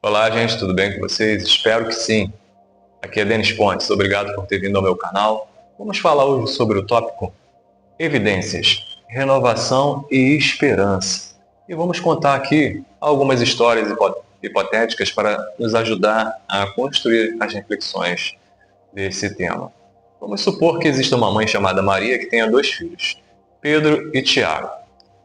Olá, gente, tudo bem com vocês? Espero que sim. Aqui é Denis Pontes, obrigado por ter vindo ao meu canal. Vamos falar hoje sobre o tópico evidências, renovação e esperança. E vamos contar aqui algumas histórias hipotéticas para nos ajudar a construir as reflexões desse tema. Vamos supor que exista uma mãe chamada Maria que tenha dois filhos, Pedro e Tiago.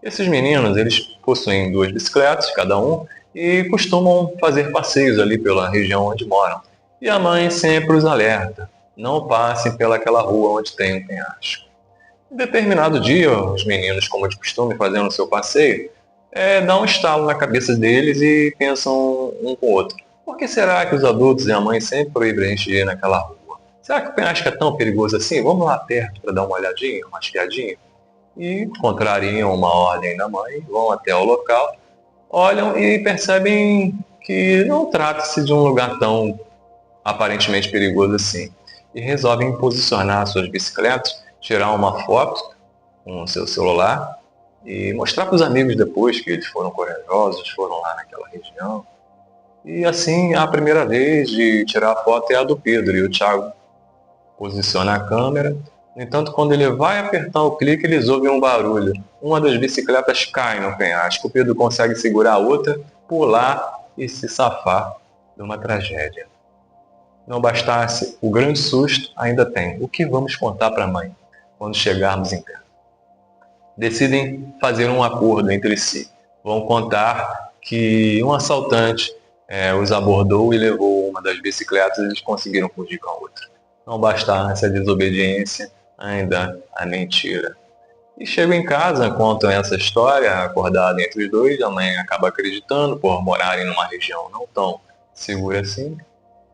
Esses meninos, eles possuem duas bicicletas, cada um, e costumam fazer passeios ali pela região onde moram. E a mãe sempre os alerta, não passem pelaquela rua onde tem um penhasco. Em determinado dia, os meninos, como de costume, fazendo o seu passeio, dá um estalo na cabeça deles e pensam um com o outro. Por que será que os adultos e a mãe sempre proíbem a gente de ir naquela rua? Será que o penhasco é tão perigoso assim? Vamos lá perto para dar uma olhadinha, uma espiadinha? E contrariam uma ordem da mãe, vão até o local, olham e percebem que não trata-se de um lugar tão aparentemente perigoso assim. E resolvem posicionar suas bicicletas, tirar uma foto com o seu celular e mostrar para os amigos depois que eles foram corajosos, foram lá naquela região. E assim, a primeira vez de tirar a foto é a do Pedro, e o Thiago posiciona a câmera. No entanto, quando ele vai apertar o clique, eles ouvem um barulho. Uma das bicicletas cai no penhasco. O Pedro consegue segurar a outra, pular e se safar de uma tragédia. Não bastasse o grande susto, ainda tem. O que vamos contar para a mãe quando chegarmos em casa? Decidem fazer um acordo entre si. Vão contar que um assaltante os abordou e levou uma das bicicletas e eles conseguiram fugir com a outra. Não bastasse a desobediência, ainda a mentira. E chegam em casa, contam essa história, acordada entre os dois, a mãe acaba acreditando por morarem numa região não tão segura assim,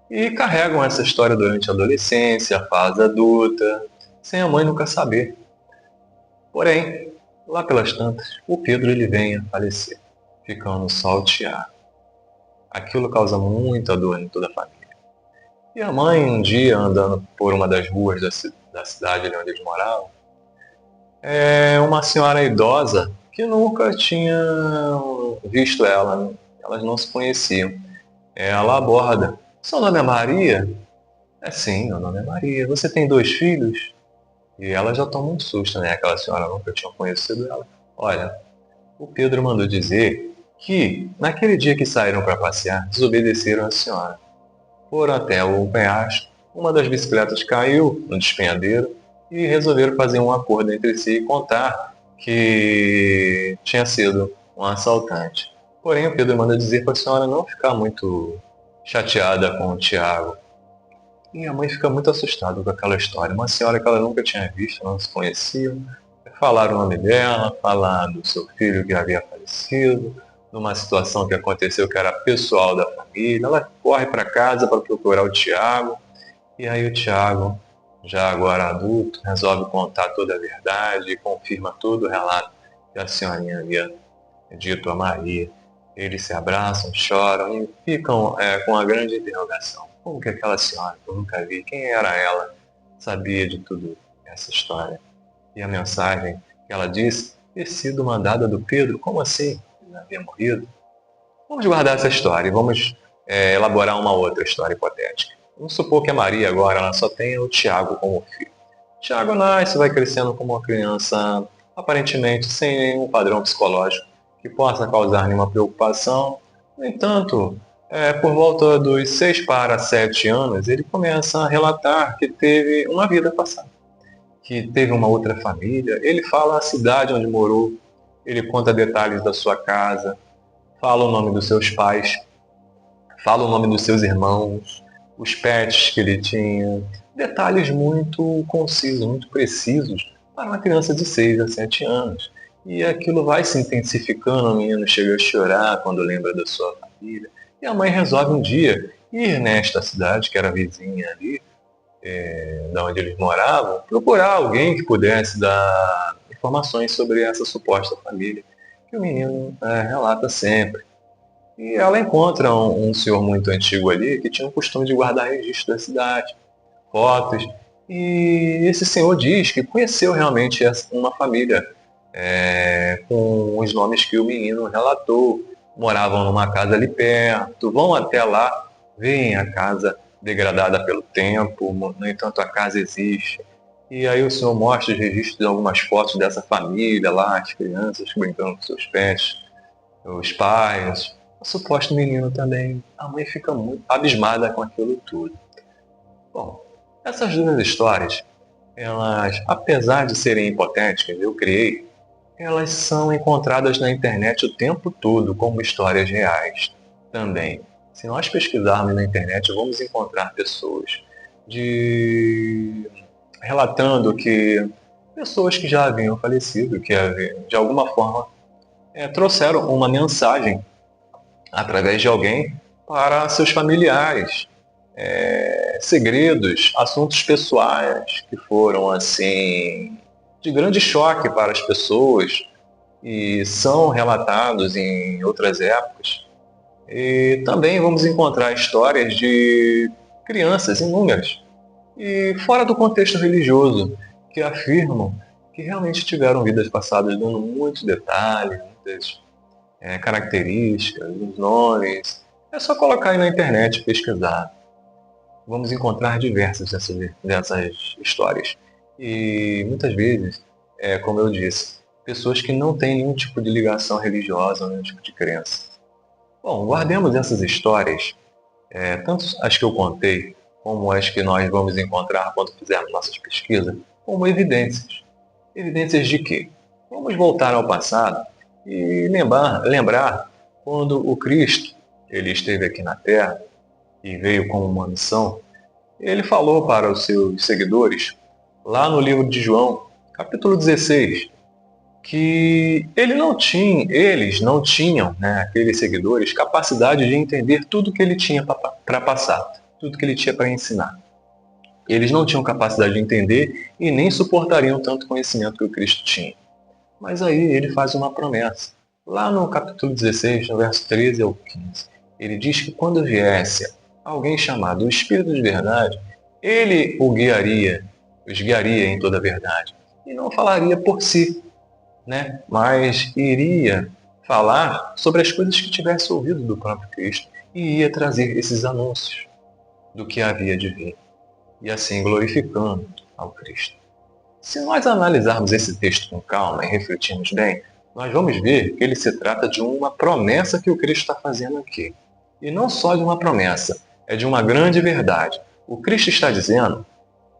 e carregam essa história durante a adolescência, a fase adulta, sem a mãe nunca saber. Porém, lá pelas tantas, o Pedro ele vem a falecer, ficando só o Tiago. Aquilo causa muita dor em toda a família. E a mãe, um dia, andando por uma das ruas da cidade ali onde eles moravam, uma senhora idosa que nunca tinha visto ela, elas não se conheciam. Ela aborda: seu nome é Maria? É sim, meu nome é Maria. Você tem dois filhos? E ela já toma um susto, né? Aquela senhora nunca tinha conhecido ela. Olha, o Pedro mandou dizer que, naquele dia que saíram para passear, desobedeceram a senhora. Foram até o penhasco, uma das bicicletas caiu no despenhadeiro e resolveram fazer um acordo entre si e contar que tinha sido um assaltante. Porém, o Pedro manda dizer para a senhora não ficar muito chateada com o Tiago. E a mãe fica muito assustada com aquela história. Uma senhora que ela nunca tinha visto, não se conhecia. Falaram o nome dela, falaram do seu filho que havia falecido, numa situação que aconteceu que era pessoal da família. Ela corre para casa para procurar o Tiago. E aí o Tiago, já agora adulto, resolve contar toda a verdade e confirma todo o relato que a senhorinha havia dito a Maria. Eles se abraçam, choram e ficam com a grande interrogação. Como que aquela senhora, que eu nunca vi, quem era ela, sabia de tudo essa história? E a mensagem que ela disse ter sido mandada do Pedro, como assim? Ele havia morrido? Vamos guardar essa história e vamos elaborar uma outra história hipotética. Vamos supor que a Maria agora ela só tenha o Tiago como filho. O Tiago nasce, vai crescendo como uma criança aparentemente sem nenhum padrão psicológico que possa causar nenhuma preocupação. No entanto, por volta dos 6 para 7 anos, ele começa a relatar que teve uma vida passada, que teve uma outra família. Ele fala a cidade onde morou, ele conta detalhes da sua casa, fala o nome dos seus pais, fala o nome dos seus irmãos, os pets que ele tinha, detalhes muito concisos, muito precisos para uma criança de 6 a 7 anos. E aquilo vai se intensificando, o menino chega a chorar quando lembra da sua família. E a mãe resolve um dia ir nesta cidade, que era vizinha ali, da onde eles moravam, procurar alguém que pudesse dar informações sobre essa suposta família, que o menino relata sempre. E ela encontra um senhor muito antigo ali, que tinha o costume de guardar registro da cidade, fotos, e esse senhor diz que conheceu realmente uma família com os nomes que o menino relatou. moravam numa casa ali perto, vão até lá, veem a casa degradada pelo tempo, no entanto a casa existe. E aí o Senhor mostra os registros de algumas fotos dessa família lá, as crianças brincando com seus pets, os pais, o suposto menino também. A mãe fica muito abismada com aquilo tudo. Bom, essas duas histórias, elas, apesar de serem hipotéticas, eu criei, elas são encontradas na internet o tempo todo como histórias reais também. Se nós pesquisarmos na internet, vamos encontrar pessoas relatando que pessoas que já haviam falecido, que de alguma forma trouxeram uma mensagem através de alguém para seus familiares, segredos, assuntos pessoais que foram assim de grande choque para as pessoas e são relatados em outras épocas. E também vamos encontrar histórias de crianças inúmeras e fora do contexto religioso que afirmam que realmente tiveram vidas passadas dando muitos detalhes, muitas características, os nomes. É só colocar aí na internet e pesquisar. Vamos encontrar diversas dessas histórias. E muitas vezes, como eu disse, pessoas que não têm nenhum tipo de ligação religiosa, nenhum tipo de crença. Bom, guardemos essas histórias, tanto as que eu contei, como as que nós vamos encontrar quando fizermos nossas pesquisas, como evidências. Evidências de quê? Vamos voltar ao passado e lembrar quando o Cristo ele esteve aqui na Terra e veio com uma missão. Ele falou para os seus seguidores, lá no livro de João, capítulo 16, que eles não tinham, né, aqueles seguidores, capacidade de entender tudo que ele tinha para passar, tudo que ele tinha para ensinar. Eles não tinham capacidade de entender e nem suportariam tanto conhecimento que o Cristo tinha. Mas aí ele faz uma promessa. Lá no capítulo 16, no verso 13 ao 15, ele diz que quando viesse alguém chamado o Espírito de Verdade, ele os guiaria em toda a verdade. E não falaria por si, né? Mas iria falar sobre as coisas que tivesse ouvido do próprio Cristo e ia trazer esses anúncios do que havia de vir, e assim glorificando ao Cristo. Se nós analisarmos esse texto com calma e refletirmos bem, nós vamos ver que ele se trata de uma promessa que o Cristo está fazendo aqui. E não só de uma promessa, é de uma grande verdade. O Cristo está dizendo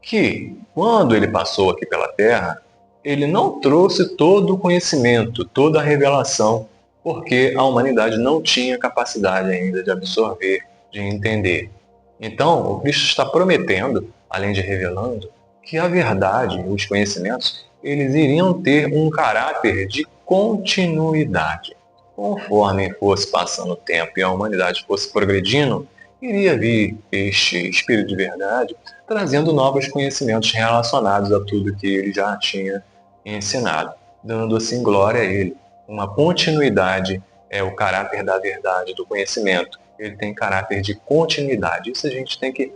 que, quando ele passou aqui pela Terra, ele não trouxe todo o conhecimento, toda a revelação, porque a humanidade não tinha capacidade ainda de absorver, de entender. Então, o Cristo está prometendo, além de revelando, que a verdade, os conhecimentos, eles iriam ter um caráter de continuidade. Conforme fosse passando o tempo e a humanidade fosse progredindo, iria vir este Espírito de Verdade trazendo novos conhecimentos relacionados a tudo que ele já tinha ensinado, dando assim glória a ele. Uma continuidade é o caráter da verdade, do conhecimento. Ele tem caráter de continuidade. Isso a gente tem que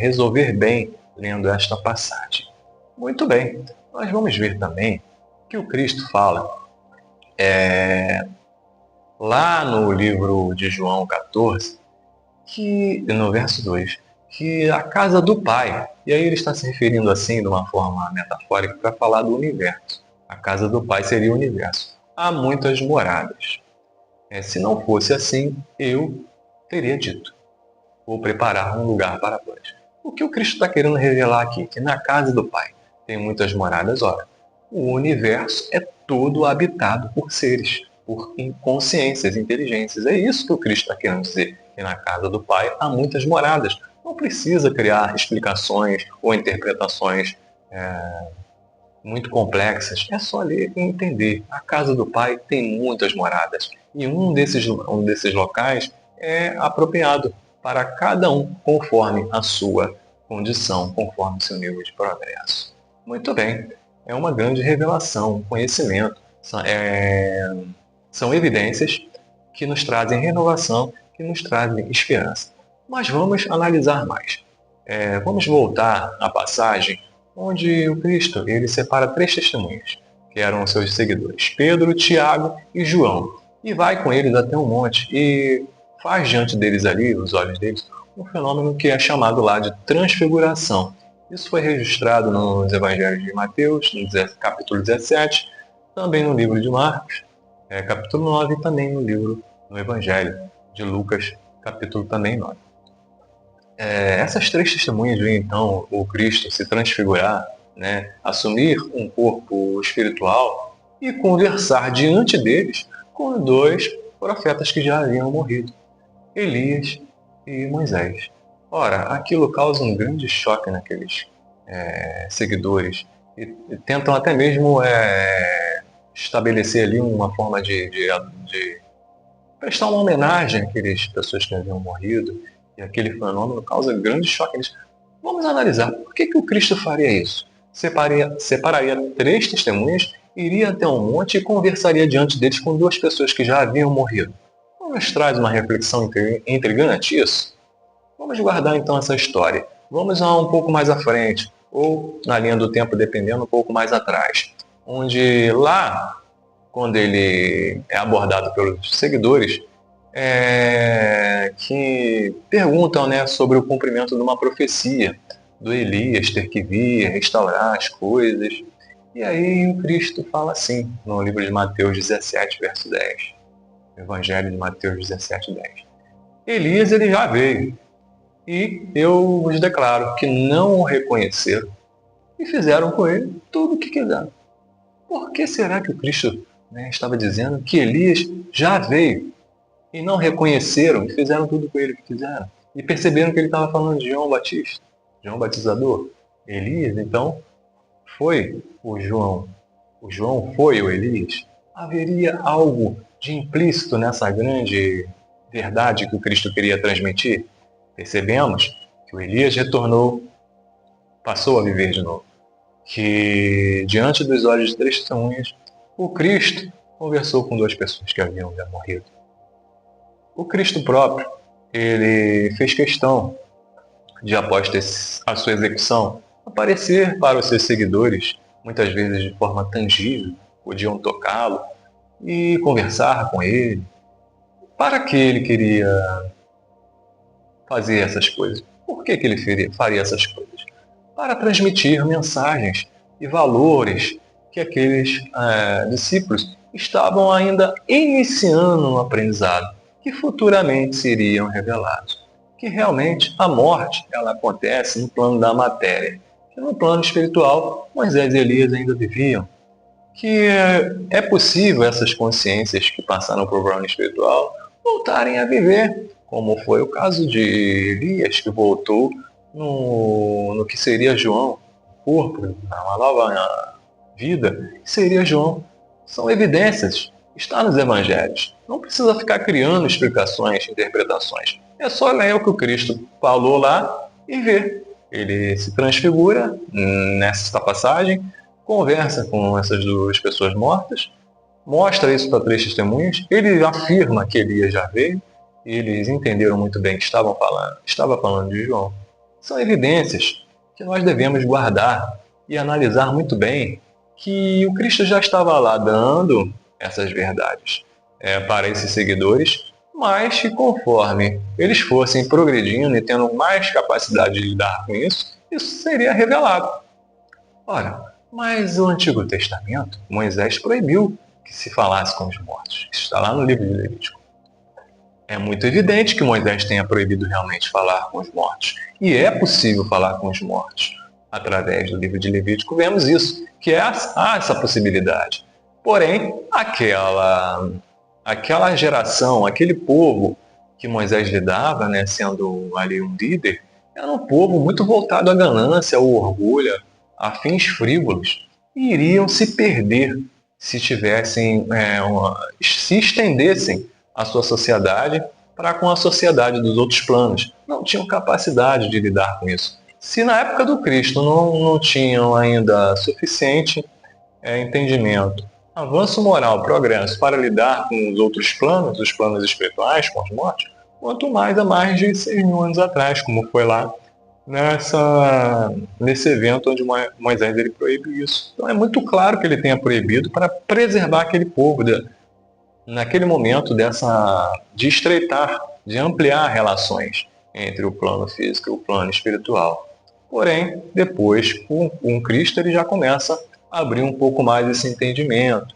resolver bem lendo esta passagem. Muito bem, nós vamos ver também que o Cristo fala lá no livro de João 14, que, no verso 2, que a casa do Pai, e aí ele está se referindo assim de uma forma metafórica para falar do universo. A casa do Pai seria o universo. Há muitas moradas. Se não fosse assim, eu teria dito: vou preparar um lugar para vós. O que o Cristo está querendo revelar aqui? Que na casa do Pai tem muitas moradas. Ora, o universo é todo habitado por seres, por consciências, inteligências. É isso que o Cristo está querendo dizer, que na casa do Pai há muitas moradas. Não precisa criar explicações ou interpretações muito complexas. É só ler e entender. A casa do Pai tem muitas moradas. E um desses locais é apropriado para cada um, conforme a sua condição, conforme o seu nível de progresso. Muito bem. É uma grande revelação, um conhecimento. São evidências que nos trazem renovação, que nos trazem esperança. Mas vamos analisar mais. Vamos voltar à passagem onde o Cristo ele separa 3 testemunhas, que eram os seus seguidores, Pedro, Tiago e João. e vai com eles até um monte e faz diante deles ali, os olhos deles, um fenômeno que é chamado lá de transfiguração. Isso foi registrado nos Evangelhos de Mateus, no capítulo 17, também no livro de Marcos, capítulo 9, e também no Evangelho de Lucas, capítulo também 9. Essas três testemunhas veem então o Cristo se transfigurar, né, assumir um corpo espiritual e conversar diante deles com dois profetas que já haviam morrido, Elias e Moisés. Ora, aquilo causa um grande choque naqueles seguidores e tentam até mesmo estabelecer ali uma forma de prestar uma homenagem àquelas pessoas que haviam morrido, e aquele fenômeno causa grande choque neles. Vamos analisar por que o Cristo faria isso. Separaria três testemunhas, iria até um monte e conversaria diante deles com duas pessoas que já haviam morrido. Não nos traz uma reflexão intrigante isso? Vamos guardar então essa história. Vamos um pouco mais à frente, ou na linha do tempo, dependendo, um pouco mais atrás, onde lá, quando ele é abordado pelos seguidores, que perguntam, né, sobre o cumprimento de uma profecia do Elias ter que vir restaurar as coisas. E aí o Cristo fala assim, no livro de Mateus 17, verso 10. Evangelho de Mateus 17, 10. Elias, ele já veio, e eu vos declaro que não o reconheceram e fizeram com ele tudo o que quiseram. Por que será que o Cristo, estava dizendo que Elias já veio e não reconheceram e fizeram tudo com ele que quiseram? E perceberam que ele estava falando de João Batista, João Batizador. Elias, então, foi o João. O João foi o Elias. Haveria algo de implícito nessa grande verdade que o Cristo queria transmitir? Percebemos que o Elias retornou, passou a viver de novo. Que, diante dos olhos de três testemunhas, o Cristo conversou com duas pessoas que haviam já morrido. O Cristo próprio, ele fez questão de, após a sua execução, aparecer para os seus seguidores, muitas vezes de forma tangível, podiam tocá-lo e conversar com ele. Para que ele queria fazer essas coisas? Por que ele faria essas coisas? Para transmitir mensagens e valores que aqueles discípulos estavam ainda iniciando no aprendizado, que futuramente seriam revelados. Que realmente a morte ela acontece no plano da matéria, que no plano espiritual Moisés e Elias ainda viviam. Que é possível essas consciências que passaram por plano espiritual voltarem a viver, como foi o caso de Elias, que voltou no que seria João, corpo, uma nova vida, que seria João. São evidências, está nos evangelhos. Não precisa ficar criando explicações, interpretações. É só ler o que o Cristo falou lá e ver. Ele se transfigura nessa passagem, conversa com essas duas pessoas mortas, mostra isso para três testemunhas, ele afirma que Elias já veio, e eles entenderam muito bem que estava falando de João. São evidências que nós devemos guardar e analisar muito bem que o Cristo já estava lá dando essas verdades para esses seguidores, mas que conforme eles fossem progredindo e tendo mais capacidade de lidar com isso, isso seria revelado. Ora, mas o Antigo Testamento, Moisés proibiu que se falasse com os mortos. Isso está lá no livro de Levítico. É muito evidente que Moisés tenha proibido realmente falar com os mortos. E é possível falar com os mortos. Através do livro de Levítico vemos isso, que há essa possibilidade. Porém, aquela geração, aquele povo que Moisés lidava, sendo ali um líder, era um povo muito voltado à ganância, ao orgulho, a fins frívolos. E iriam se perder se se estendessem a sua sociedade para com a sociedade dos outros planos. Não tinham capacidade de lidar com isso. Se na época do Cristo não tinham ainda suficiente entendimento, avanço moral, progresso para lidar com os outros planos, os planos espirituais, com os mortos, quanto mais há mais de 6.000 anos atrás, como foi lá nesse evento onde Moisés proíbe isso. Então é muito claro que ele tenha proibido para preservar aquele povo naquele momento de estreitar, de ampliar relações entre o plano físico e o plano espiritual. Porém, depois, com Cristo, ele já começa a abrir um pouco mais esse entendimento.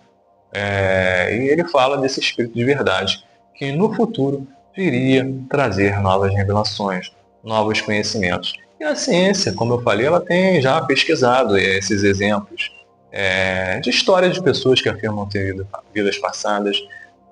E ele fala desse Espírito de verdade, que no futuro viria trazer novas revelações, novos conhecimentos. E a ciência, como eu falei, ela tem já pesquisado esses exemplos de histórias de pessoas que afirmam ter vidas passadas,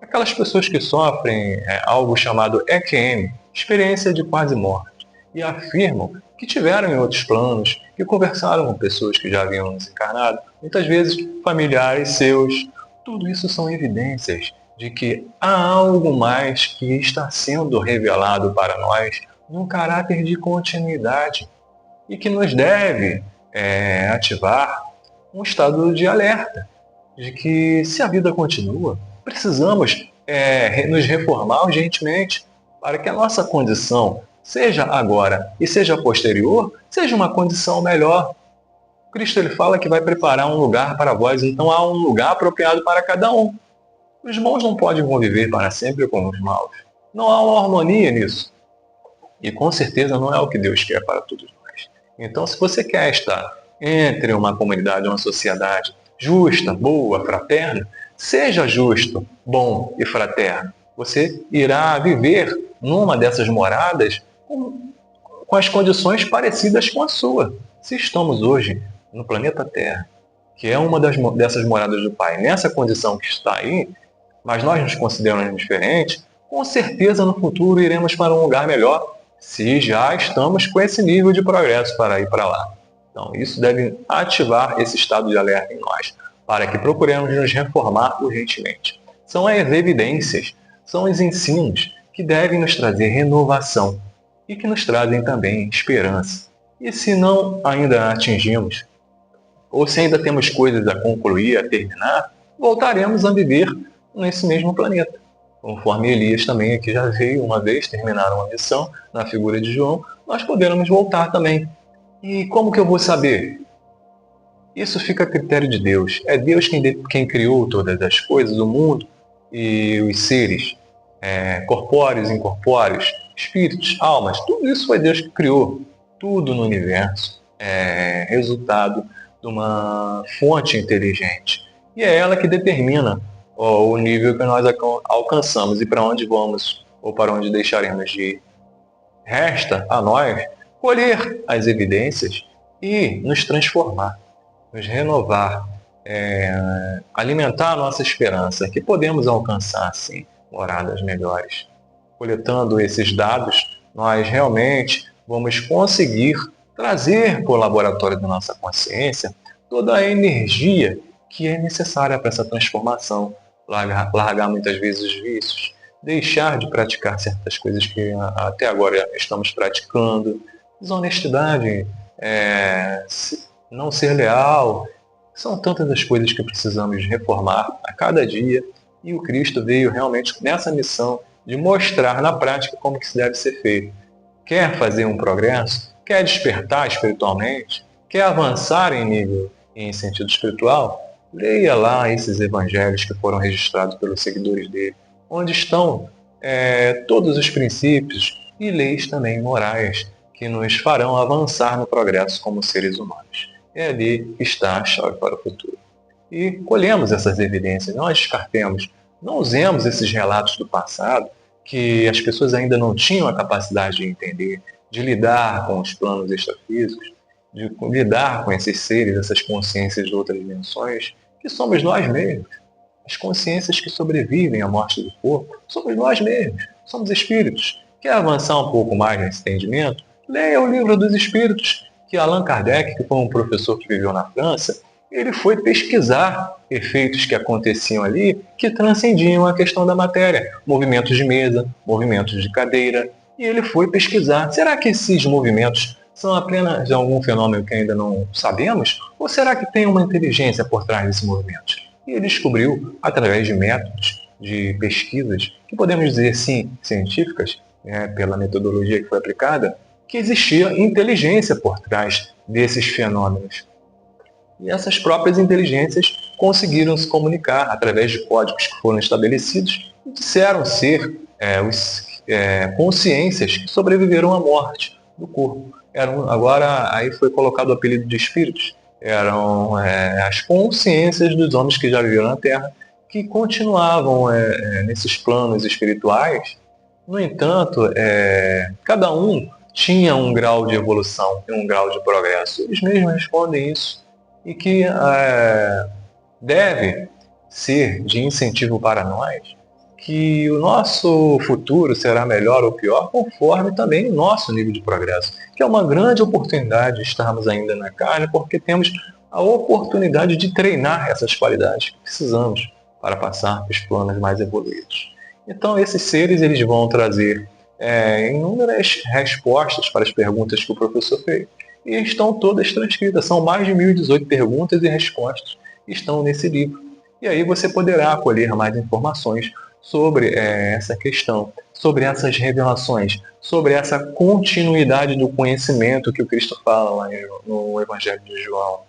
aquelas pessoas que sofrem algo chamado EQM, experiência de quase morte, e afirmam que tiveram em outros planos, que conversaram com pessoas que já haviam desencarnado, muitas vezes familiares seus. Tudo isso são evidências de que há algo mais que está sendo revelado para nós num caráter de continuidade e que nos deve ativar um estado de alerta, de que se a vida continua, precisamos nos reformar urgentemente para que a nossa condição, seja agora e seja posterior, seja uma condição melhor. Cristo ele fala que vai preparar um lugar para vós, então há um lugar apropriado para cada um. Os bons não podem conviver para sempre com os maus. Não há uma harmonia nisso. E com certeza não é o que Deus quer para todos nós. Então, se você quer estar entre uma comunidade, uma sociedade justa, boa, fraterna, seja justo, bom e fraterno. Você irá viver numa dessas moradas com as condições parecidas com a sua. Se estamos hoje no planeta Terra, que é uma dessas moradas do Pai, nessa condição que está aí, mas nós nos consideramos diferentes, com certeza no futuro iremos para um lugar melhor, se já estamos com esse nível de progresso para ir para lá. Então, isso deve ativar esse estado de alerta em nós, para que procuremos nos reformar urgentemente. São as evidências, são os ensinos que devem nos trazer renovação e que nos trazem também esperança. E se não ainda atingimos, ou se ainda temos coisas a concluir, a terminar, voltaremos a viver nesse mesmo planeta. Conforme Elias também aqui já veio uma vez terminar uma missão na figura de João, nós poderemos voltar também. E como que eu vou saber? Isso fica a critério de Deus. É Deus quem criou todas as coisas, o mundo e os seres, corpóreos, incorpóreos, espíritos, almas. Tudo isso foi Deus que criou. Tudo no universo é resultado de uma fonte inteligente. E é ela que determina o nível que nós alcançamos e para onde vamos ou para onde deixaremos de ir. Resta a nós colher as evidências e nos transformar, nos renovar, alimentar a nossa esperança, que podemos alcançar, sim, moradas melhores. Coletando esses dados, nós realmente vamos conseguir trazer para o laboratório da nossa consciência toda a energia que é necessária para essa transformação, largar muitas vezes os vícios, deixar de praticar certas coisas que até agora estamos praticando, desonestidade, não ser leal. São tantas as coisas que precisamos reformar a cada dia, e o Cristo veio realmente nessa missão de mostrar na prática como que isso deve ser feito. Quer fazer um progresso? Quer despertar espiritualmente? Quer avançar em sentido espiritual? Leia lá esses evangelhos que foram registrados pelos seguidores dele, onde estão todos os princípios e leis também morais que nos farão avançar no progresso como seres humanos. É ali que está a chave para o futuro. E colhemos essas evidências, não as descartemos, não usemos esses relatos do passado que as pessoas ainda não tinham a capacidade de entender, de lidar com os planos extrafísicos, de lidar com esses seres, essas consciências de outras dimensões, que somos nós mesmos. As consciências que sobrevivem à morte do corpo, somos nós mesmos, somos espíritos. Quer avançar um pouco mais nesse entendimento? Leia o Livro dos Espíritos, que Allan Kardec, que foi um professor que viveu na França, ele foi pesquisar efeitos que aconteciam ali que transcendiam a questão da matéria, movimentos de mesa, movimentos de cadeira, e ele foi pesquisar. Será que esses movimentos são apenas algum fenômeno que ainda não sabemos? Ou será que tem uma inteligência por trás desses movimentos? E ele descobriu, através de métodos, de pesquisas, que podemos dizer sim, científicas, pela metodologia que foi aplicada, que existia inteligência por trás desses fenômenos. E essas próprias inteligências conseguiram se comunicar através de códigos que foram estabelecidos e disseram ser consciências que sobreviveram à morte do corpo. Agora, aí foi colocado o apelido de espíritos. Eram as consciências dos homens que já viveram na Terra, que continuavam nesses planos espirituais. No entanto, cada um tinha um grau de evolução e um grau de progresso. Eles mesmos respondem isso. E que deve ser de incentivo para nós que o nosso futuro será melhor ou pior conforme também o nosso nível de progresso, que é uma grande oportunidade de estarmos ainda na carne, porque temos a oportunidade de treinar essas qualidades que precisamos para passar para os planos mais evoluídos. Então, esses seres eles vão trazer inúmeras respostas para as perguntas que o professor fez, e estão todas transcritas. São mais de 1018 perguntas e respostas que estão nesse livro. E aí você poderá colher mais informações sobre essa questão, sobre essas revelações, sobre essa continuidade do conhecimento que o Cristo fala lá no Evangelho de João.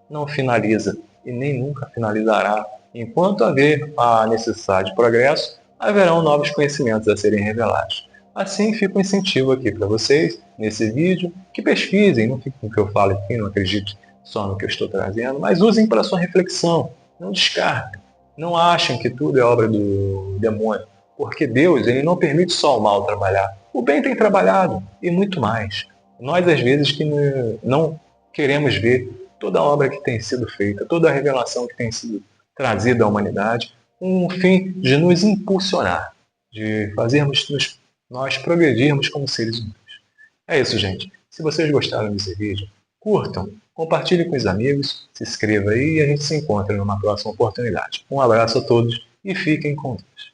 Não finaliza e nem nunca finalizará. Enquanto haver a necessidade de progresso, haverão novos conhecimentos a serem revelados. Assim fica um incentivo aqui para vocês, nesse vídeo, que pesquisem, não fiquem com o que eu falo aqui, não acreditem só no que eu estou trazendo, mas usem para sua reflexão, não descartem. Não achem que tudo é obra do demônio, porque Deus ele não permite só o mal trabalhar. O bem tem trabalhado e muito mais. Nós, às vezes, que não queremos ver toda a obra que tem sido feita, toda a revelação que tem sido trazida à humanidade, com o fim de nos impulsionar, de fazermos nós progredirmos como seres humanos. É isso, gente. Se vocês gostaram desse vídeo, curtam, compartilhem com os amigos, se inscreva aí e a gente se encontra numa próxima oportunidade. Um abraço a todos e fiquem com Deus.